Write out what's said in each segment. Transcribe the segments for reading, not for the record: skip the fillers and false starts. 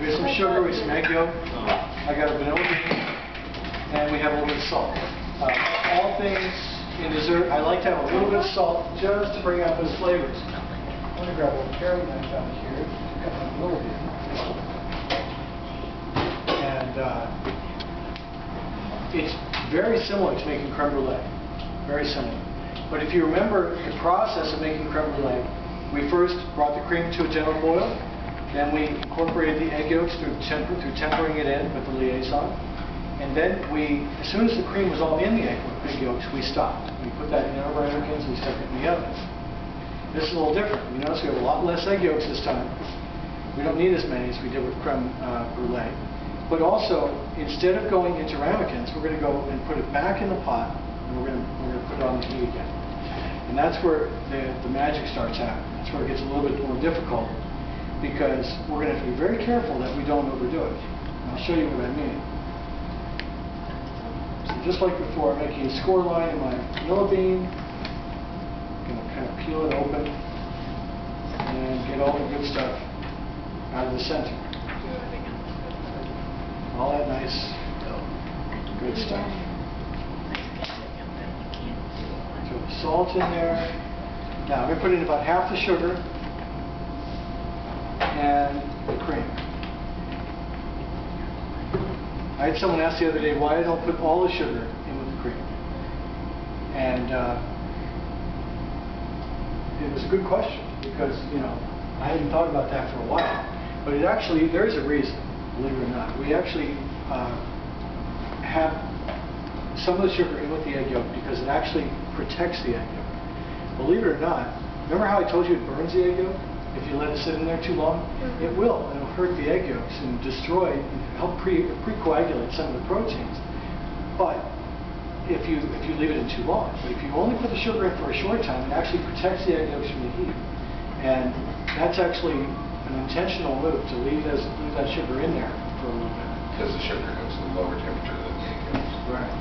We have some sugar, we have some egg yolk. I got a vanilla bean, and we have a little bit of salt. All things in dessert, I like to have a little bit of salt just to bring out those flavors. I'm going to grab a paring knife out here, cut my vanilla bean. And it's very similar to making creme brulee. Very similar. But if you remember the process of making creme brulee, we first brought the cream to a gentle boil, then we incorporated the egg yolks through tempering it in with the liaison, and then as soon as the cream was all in the egg yolks, we stopped. We put that in our ramekins and we stuck it in the oven. This is a little different. You notice we have a lot less egg yolks this time. We don't need as many as we did with creme brulee. But also, instead of going into ramekins, we're going to go and put it back in the pot, and we're going to put it on the heat again. And that's where the magic starts happening. That's where it gets a little bit more difficult, because we're going to have to be very careful that we don't overdo it. And I'll show you what I mean. So just like before, I'm making a score line in my vanilla bean. I'm going to kind of peel it open and get all the good stuff out of the center. All that nice, good stuff. Throw the salt in there. Now I'm going to put in about half the sugar and the cream. I had someone ask the other day why I don't put all the sugar in with the cream. And it was a good question, because, you know, I hadn't thought about that for a while. But it actually, there is a reason. Believe it or not, we actually have some of the sugar in with the egg yolk because it actually protects the egg yolk. Believe it or not, remember how I told you it burns the egg yolk? If you let it sit in there too long? It will. It'll hurt the egg yolks and destroy, help pre-coagulate some of the proteins. But if you leave it in too long. But if you only put the sugar in for a short time, it actually protects the egg yolks from the heat. And that's actually an intentional move to leave that sugar in there for a little bit. Because the sugar goes to a lower temperature than the egg yolks. Right.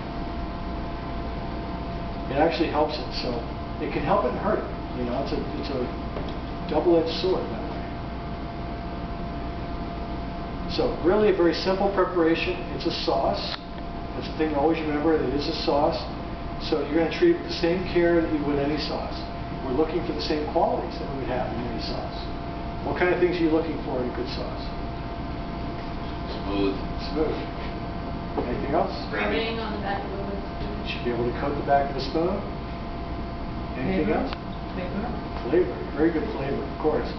It actually helps it, so it can help it and hurt it. You know, it's a double-edged sword that way. So really a very simple preparation. It's a sauce. That's the thing to always remember. It is a sauce. So you're going to treat it with the same care that you would any sauce. We're looking for the same qualities that we would have in any sauce. What kind of things are you looking for in a good sauce? Smooth. Smooth. Anything else? Coating on the back of the spoon. You should be able to coat the back of the spoon. Anything else? Flavor. Flavor. Very good flavor, of course.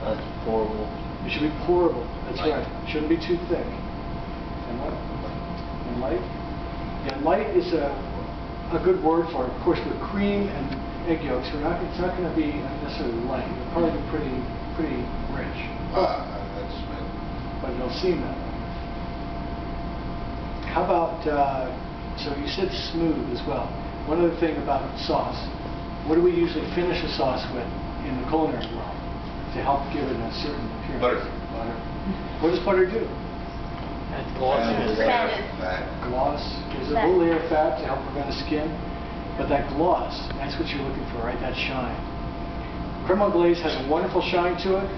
That's pourable. It should be pourable. That's right. It shouldn't be too thick. And what? And light? Yeah, light is a good word for it. Of course, with cream and egg yolks, it's not going to be necessarily light. It'll probably be pretty rich. That's right. But it'll seem that way. How about, so you said smooth as well. One other thing about sauce. What do we usually finish a sauce with in the culinary world to help give it a certain appearance? Butter. Butter. What does butter do? That's gloss. Fat. Gloss. There's a little layer of fat to help prevent the skin. But that gloss, that's what you're looking for, right? That shine. Crème Anglaise has a wonderful shine to it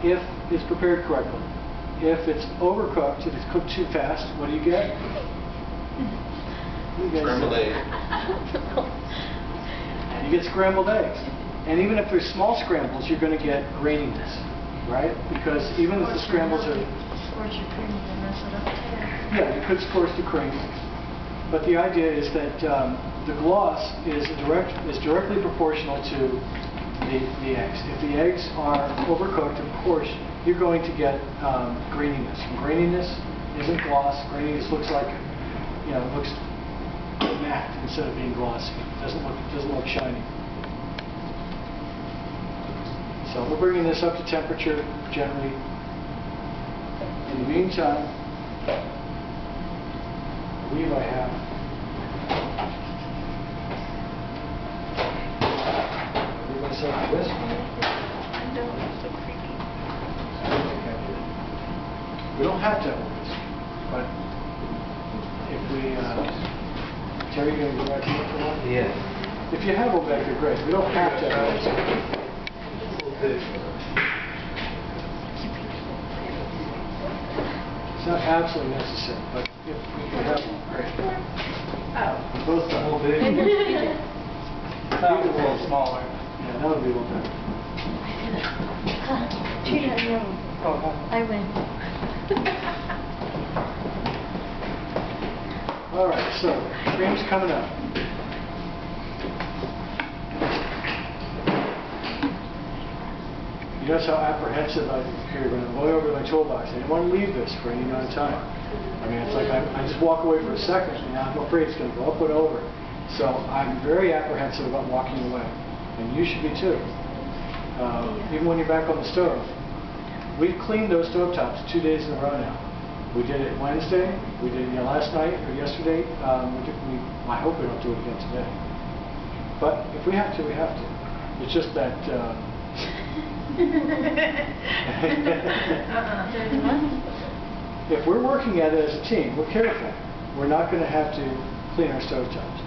if it's prepared correctly. If it's overcooked, if it's cooked too fast, what do you get? Scrambled egg. You get scrambled eggs. And even if they're small scrambles, you're going to get graininess, right? Because even if the scrambles are... Scorch your cream and mess it up too. Yeah, you could scorch the cream. But the idea is that the gloss is directly proportional to the eggs. If the eggs are overcooked, of course, you're going to get graininess. And graininess isn't gloss. Graininess looks like, you know, looks matte instead of being glossy. It doesn't look shiny. So we're bringing this up to temperature gently. In the meantime, I believe I have myself a whisk. I know, it's so creepy. We don't have to have a whisk, but if we, Terry, you going to go back to it for one? Yeah. If you have one back, you're great. We don't have to have a whisk. It's not absolutely necessary, but if we can have it, great. Oh. Both A little sides. bit. That was a little smaller. Yeah, that would be a little better. Treat it wrong. Oh, I win. All right, so cream's coming up. You notice how apprehensive I appeared when I'm going over to my toolbox. I didn't want to leave this for any amount of time. I mean, it's like I just walk away for a second, and I'm afraid it's going to go up and over. So I'm very apprehensive about walking away, and you should be too. Even when you're back on the stove. We've cleaned those stove tops 2 days in a row now. We did it Wednesday, we did it last night or yesterday. I hope we don't do it again today. But if we have to, we have to. It's just that if we're working at it as a team, we're careful. We're not going to have to clean our stove tops.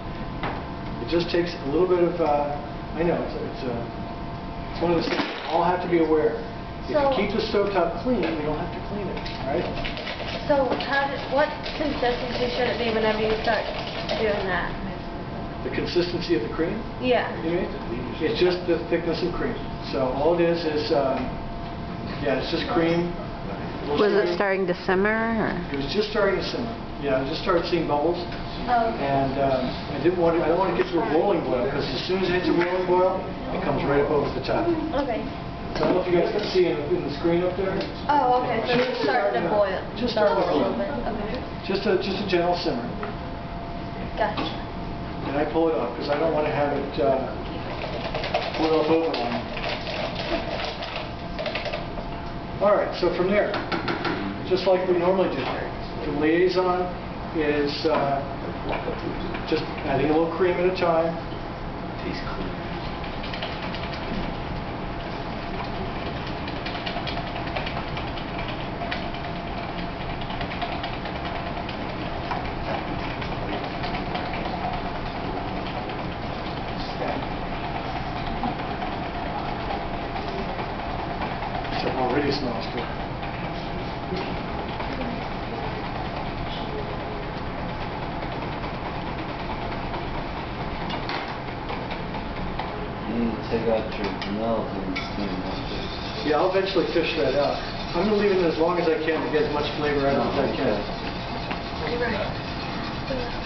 It just takes a little bit of, I know, it's one of those things we all have to be aware. If you keep the stovetop clean, you don't have to clean it, right? So what consistency should it be whenever you start doing that? The consistency of the cream, Yeah. you mean? It's just the thickness of cream. So all it is, yeah, it's just cream. Was it starting to simmer? Or? It was just starting to simmer. Yeah, I just started seeing bubbles. Oh. And I don't want to get to a rolling boil, because as soon as it hits a rolling boil, it comes right up over the top. Okay. So I don't know if you guys can see in the screen up there. Oh, okay. So it's starting to boil. Just starting to a little boil. bit. Okay. Just a gentle simmer. Gotcha. And I pull it up because I don't want to have it boil up over on me. All right, so from there, just like we normally do, the liaison is just adding a little cream at a time. Tastes clean. So it already smells good. you need to take out your vanilla and steam it. Yeah, I'll eventually fish that out. I'm going to leave it as long as I can to get as much flavor out of it as I can.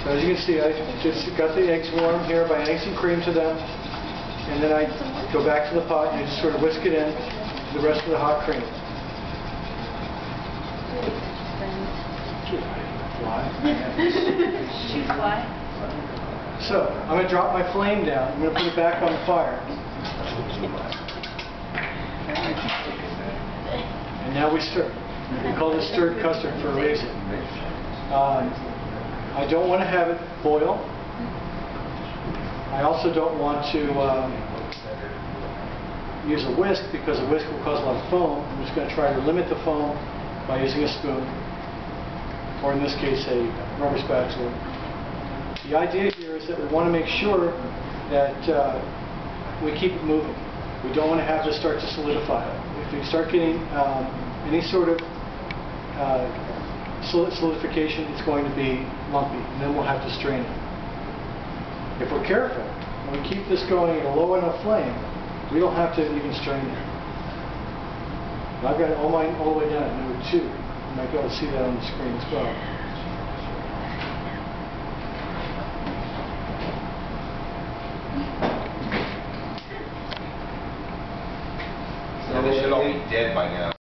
So as you can see, I just got the eggs warm here by adding some cream to them. And then I go back to the pot and I just sort of whisk it in to the rest of the hot cream. Shoot fly. So, I'm going to drop my flame down. I'm going to put it back on the fire. And now we stir. We call this stirred custard for a reason. I don't want to have it boil. I also don't want to use a whisk, because a whisk will cause a lot of foam. I'm just going to try to limit the foam by using a spoon, or in this case a rubber spatula. The idea here is that we want to make sure that we keep it moving. We don't want to have this start to solidify. If you start getting any sort of solidification, it's going to be lumpy, and then we'll have to strain it. If we're careful, when we keep this going at a low enough flame, we don't have to even strain it. I've got it all the way down at number 2. You might be able to see that on the screen as well. So they should all be dead by now.